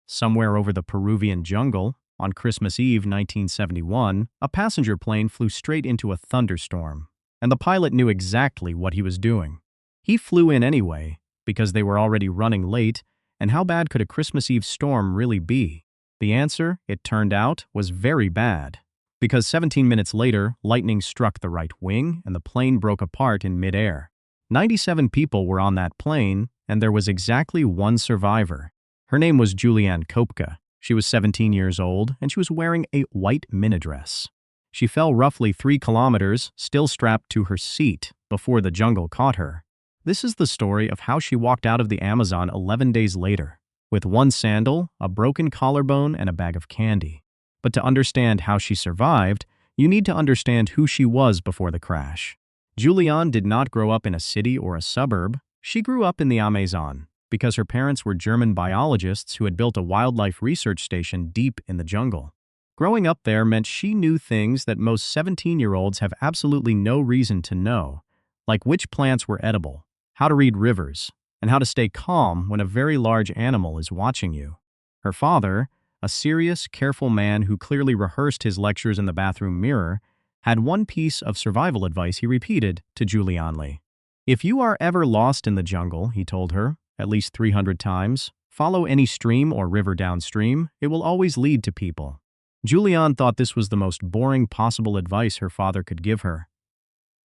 Somewhere over the Peruvian jungle, on Christmas Eve 1971, a passenger plane flew straight into a thunderstorm, and the pilot knew exactly what he was doing. He flew in anyway, because they were already running late, and how bad could a Christmas Eve storm really be? The answer, it turned out, was very bad. Because 17 minutes later, lightning struck the right wing and the plane broke apart in midair. 97 people were on that plane, and there was exactly one survivor. Her name was Juliane Koepcke. She was 17 years old, and she was wearing a white minidress. She fell roughly 3 kilometers, still strapped to her seat, before the jungle caught her. This is the story of how she walked out of the Amazon 11 days later, with one sandal, a broken collarbone, and a bag of candy. But to understand how she survived, you need to understand who she was before the crash. Juliane did not grow up in a city or a suburb. She grew up in the Amazon, because her parents were German biologists who had built a wildlife research station deep in the jungle. Growing up there meant she knew things that most 17-year-olds have absolutely no reason to know, like which plants were edible, how to read rivers, and how to stay calm when a very large animal is watching you. Her father, a serious, careful man who clearly rehearsed his lectures in the bathroom mirror, had one piece of survival advice he repeated to Juliane. "If you are ever lost in the jungle," he told her, at least 300 times, "follow any stream or river downstream. It will always lead to people." Juliane thought this was the most boring possible advice her father could give her.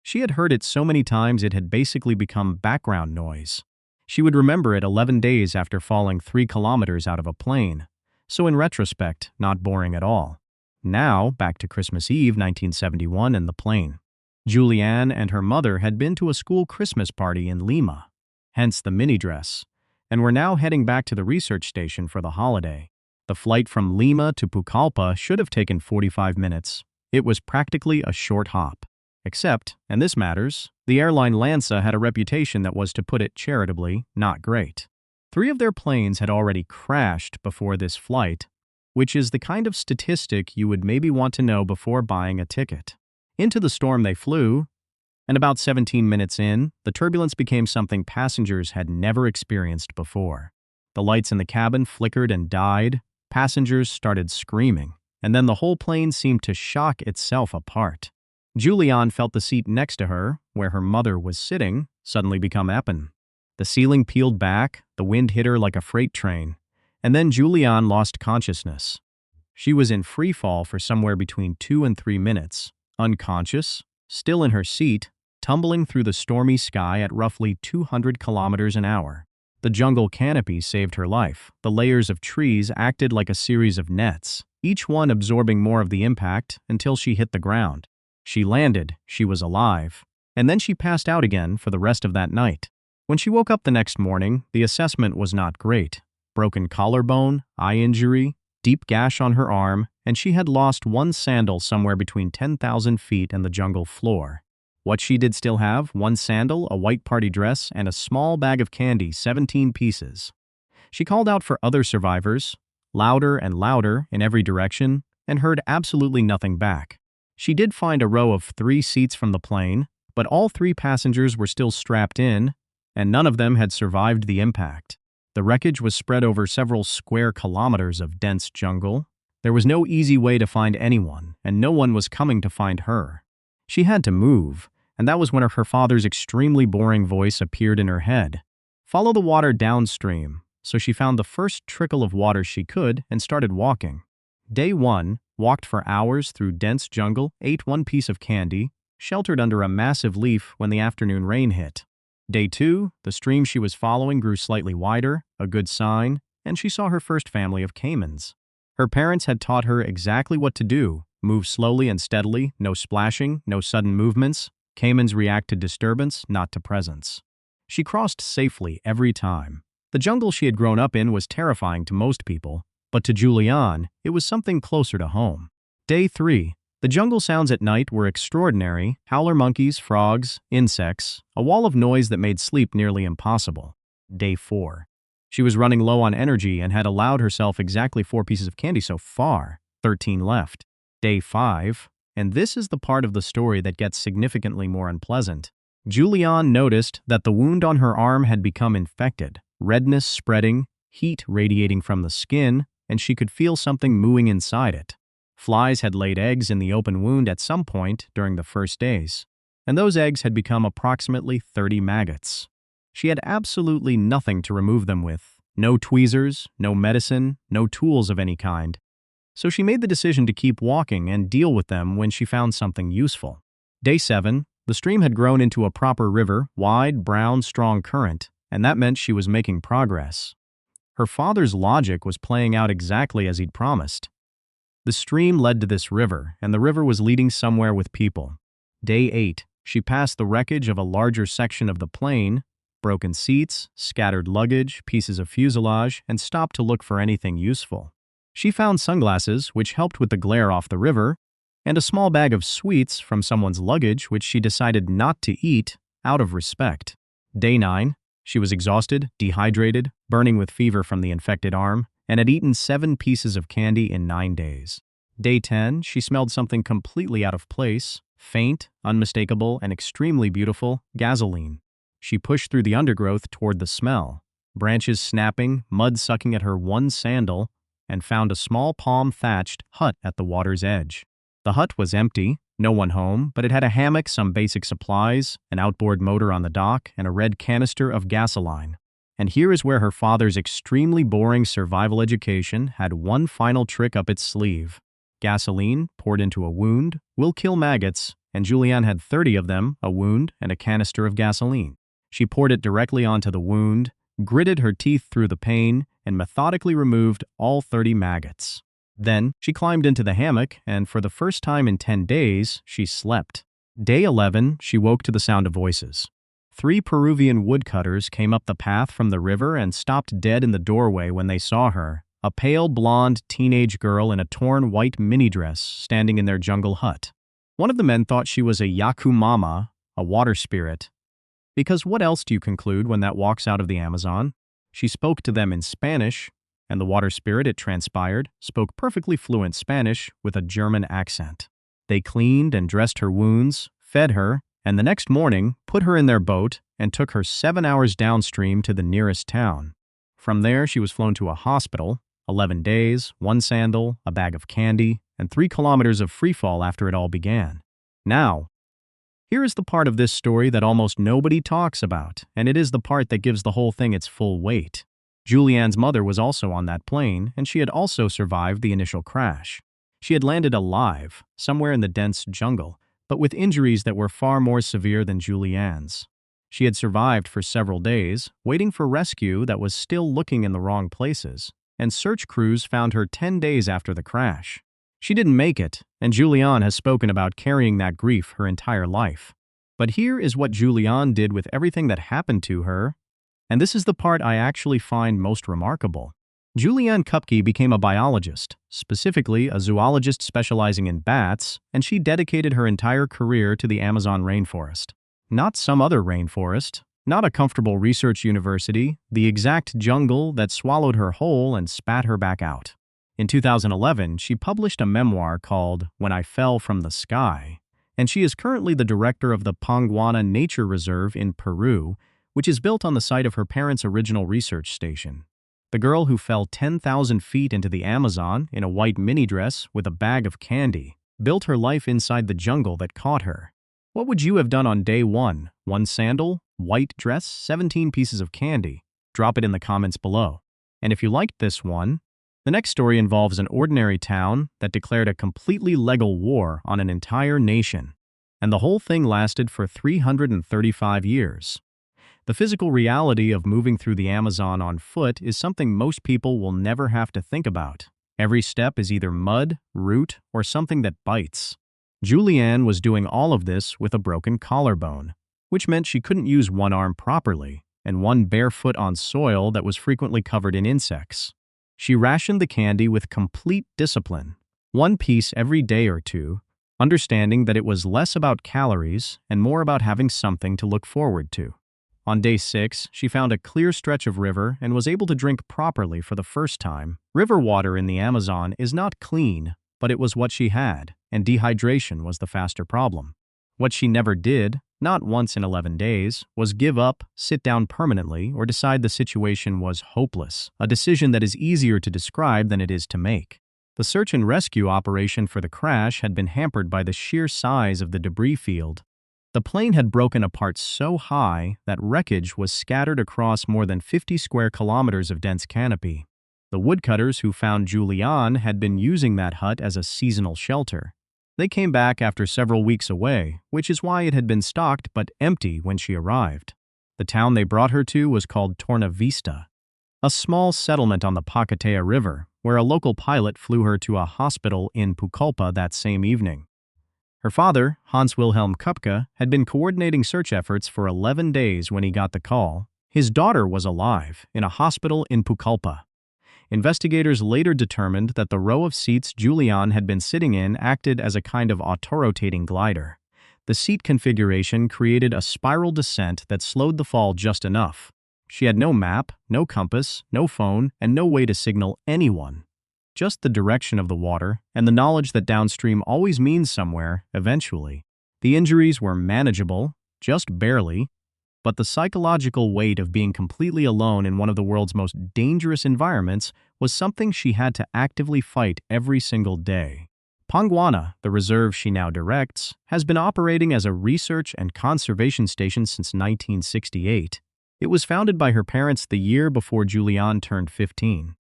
She had heard it so many times it had basically become background noise. She would remember it 11 days after falling 3 kilometers out of a plane. So in retrospect, not boring at all. Now, back to Christmas Eve 1971 and the plane. Juliane and her mother had been to a school Christmas party in Lima, hence the minidress, and were now heading back to the research station for the holiday. The flight from Lima to Pucallpa should have taken 45 minutes. It was practically a short hop. Except, and this matters, the airline LANSA had a reputation that was, to put it charitably, not great. 3 of their planes had already crashed before this flight, which is the kind of statistic you would maybe want to know before buying a ticket. Into the storm they flew, and about 17 minutes in, the turbulence became something passengers had never experienced before. The lights in the cabin flickered and died, passengers started screaming, and then the whole plane seemed to shock itself apart. Juliane felt the seat next to her, where her mother was sitting, suddenly become open. The ceiling peeled back, the wind hit her like a freight train, and then Juliane lost consciousness. She was in free fall for somewhere between 2 and 3 minutes, unconscious, still in her seat, tumbling through the stormy sky at roughly 200 kilometers an hour. The jungle canopy saved her life. The layers of trees acted like a series of nets, each one absorbing more of the impact until she hit the ground. She landed, she was alive, and then she passed out again for the rest of that night. When she woke up the next morning, the assessment was not great. Broken collarbone, eye injury, deep gash on her arm, and she had lost one sandal somewhere between 10,000 feet and the jungle floor. What she did still have: one sandal, a white party dress, and a small bag of candy, 17 pieces. She called out for other survivors, louder and louder in every direction, and heard absolutely nothing back. She did find a row of 3 seats from the plane, but all 3 passengers were still strapped in, and none of them had survived the impact. The wreckage was spread over several square kilometers of dense jungle. There was no easy way to find anyone, and no one was coming to find her. She had to move, and that was when her father's extremely boring voice appeared in her head. Follow the water downstream. So she found the first trickle of water she could and started walking. Day 1, walked for hours through dense jungle, ate 1 piece of candy, sheltered under a massive leaf when the afternoon rain hit. Day 2, the stream she was following grew slightly wider, a good sign, and she saw her first family of caimans. Her parents had taught her exactly what to do: move slowly and steadily, no splashing, no sudden movements. Caimans react to disturbance, not to presence. She crossed safely every time. The jungle she had grown up in was terrifying to most people, but to Juliane, it was something closer to home. Day 3. The jungle sounds at night were extraordinary: howler monkeys, frogs, insects, a wall of noise that made sleep nearly impossible. Day 4. She was running low on energy and had allowed herself exactly 4 pieces of candy so far, 13 left. Day 5, and this is the part of the story that gets significantly more unpleasant. Juliane noticed that the wound on her arm had become infected, redness spreading, heat radiating from the skin, and she could feel something mooing inside it. Flies had laid eggs in the open wound at some point during the first days, and those eggs had become approximately 30 maggots. She had absolutely nothing to remove them with. No tweezers, no medicine, no tools of any kind. So she made the decision to keep walking and deal with them when she found something useful. Day 7, the stream had grown into a proper river, wide, brown, strong current, and that meant she was making progress. Her father's logic was playing out exactly as he'd promised. The stream led to this river, and the river was leading somewhere with people. Day 8, she passed the wreckage of a larger section of the plane, broken seats, scattered luggage, pieces of fuselage, and stopped to look for anything useful. She found sunglasses, which helped with the glare off the river, and a small bag of sweets from someone's luggage, which she decided not to eat out of respect. Day 9, she was exhausted, dehydrated, burning with fever from the infected arm, and had eaten 7 pieces of candy in 9 days. Day 10, she smelled something completely out of place, faint, unmistakable, and extremely beautiful: gasoline. She pushed through the undergrowth toward the smell, branches snapping, mud sucking at her one sandal, and found a small palm-thatched hut at the water's edge. The hut was empty, no one home, but it had a hammock, some basic supplies, an outboard motor on the dock, and a red canister of gasoline. And here is where her father's extremely boring survival education had one final trick up its sleeve. Gasoline, poured into a wound, will kill maggots, and Juliane had 30 of them, a wound, and a canister of gasoline. She poured it directly onto the wound, gritted her teeth through the pain, and methodically removed all 30 maggots. Then, she climbed into the hammock, and for the first time in 10 days, she slept. Day 11, she woke to the sound of voices. 3 Peruvian woodcutters came up the path from the river and stopped dead in the doorway when they saw her, a pale blonde teenage girl in a torn white minidress standing in their jungle hut. One of the men thought she was a yakumama, a water spirit. Because what else do you conclude when that walks out of the Amazon? She spoke to them in Spanish, and the water spirit, it transpired, spoke perfectly fluent Spanish with a German accent. They cleaned and dressed her wounds, fed her, and the next morning put her in their boat and took her 7 hours downstream to the nearest town. From there, she was flown to a hospital, 11 days, 1 sandal, a bag of candy, and 3 kilometers of freefall after it all began. Now, here is the part of this story that almost nobody talks about, and it is the part that gives the whole thing its full weight. Juliane's mother was also on that plane, and she had also survived the initial crash. She had landed alive, somewhere in the dense jungle, but with injuries that were far more severe than Juliane's. She had survived for several days, waiting for rescue that was still looking in the wrong places, and search crews found her 10 days after the crash. She didn't make it, and Juliane has spoken about carrying that grief her entire life. But here is what Juliane did with everything that happened to her, and this is the part I actually find most remarkable. Juliane Koepcke became a biologist, specifically a zoologist specializing in bats, and she dedicated her entire career to the Amazon rainforest. Not some other rainforest, not a comfortable research university, the exact jungle that swallowed her whole and spat her back out. In 2011, she published a memoir called When I Fell from the Sky, and she is currently the director of the Panguana Nature Reserve in Peru, which is built on the site of her parents' original research station. The girl who fell 10,000 feet into the Amazon in a white minidress with a bag of candy built her life inside the jungle that caught her. What would you have done on day 1? 1 sandal, white dress, 17 pieces of candy? Drop it in the comments below. And if you liked this one, the next story involves an ordinary town that declared a completely legal war on an entire nation, and the whole thing lasted for 335 years. The physical reality of moving through the Amazon on foot is something most people will never have to think about. Every step is either mud, root, or something that bites. Juliane was doing all of this with a broken collarbone, which meant she couldn't use one arm properly, and one bare foot on soil that was frequently covered in insects. She rationed the candy with complete discipline, 1 piece every day or 2, understanding that it was less about calories and more about having something to look forward to. On day 6, she found a clear stretch of river and was able to drink properly for the first time. River water in the Amazon is not clean, but it was what she had, and dehydration was the faster problem. What she never did not once in 11 days, was give up, sit down permanently, or decide the situation was hopeless, a decision that is easier to describe than it is to make. The search and rescue operation for the crash had been hampered by the sheer size of the debris field. The plane had broken apart so high that wreckage was scattered across more than 50 square kilometers of dense canopy. The woodcutters who found Juliane had been using that hut as a seasonal shelter. They came back after several weeks away, which is why it had been stocked but empty when she arrived. The town they brought her to was called Torna Vista, a small settlement on the Pacatea River, where a local pilot flew her to a hospital in Pucallpa that same evening. Her father, Hans-Wilhelm Koepcke, had been coordinating search efforts for 11 days when he got the call. His daughter was alive, in a hospital in Pucallpa. Investigators later determined that the row of seats Juliane had been sitting in acted as a kind of autorotating glider. The seat configuration created a spiral descent that slowed the fall just enough. She had no map, no compass, no phone, and no way to signal anyone. Just the direction of the water and the knowledge that downstream always means somewhere, eventually. The injuries were manageable, just barely, but the psychological weight of being completely alone in one of the world's most dangerous environments was something she had to actively fight every single day. Panguana, the reserve she now directs, has been operating as a research and conservation station since 1968. It was founded by her parents the year before Juliane turned 15.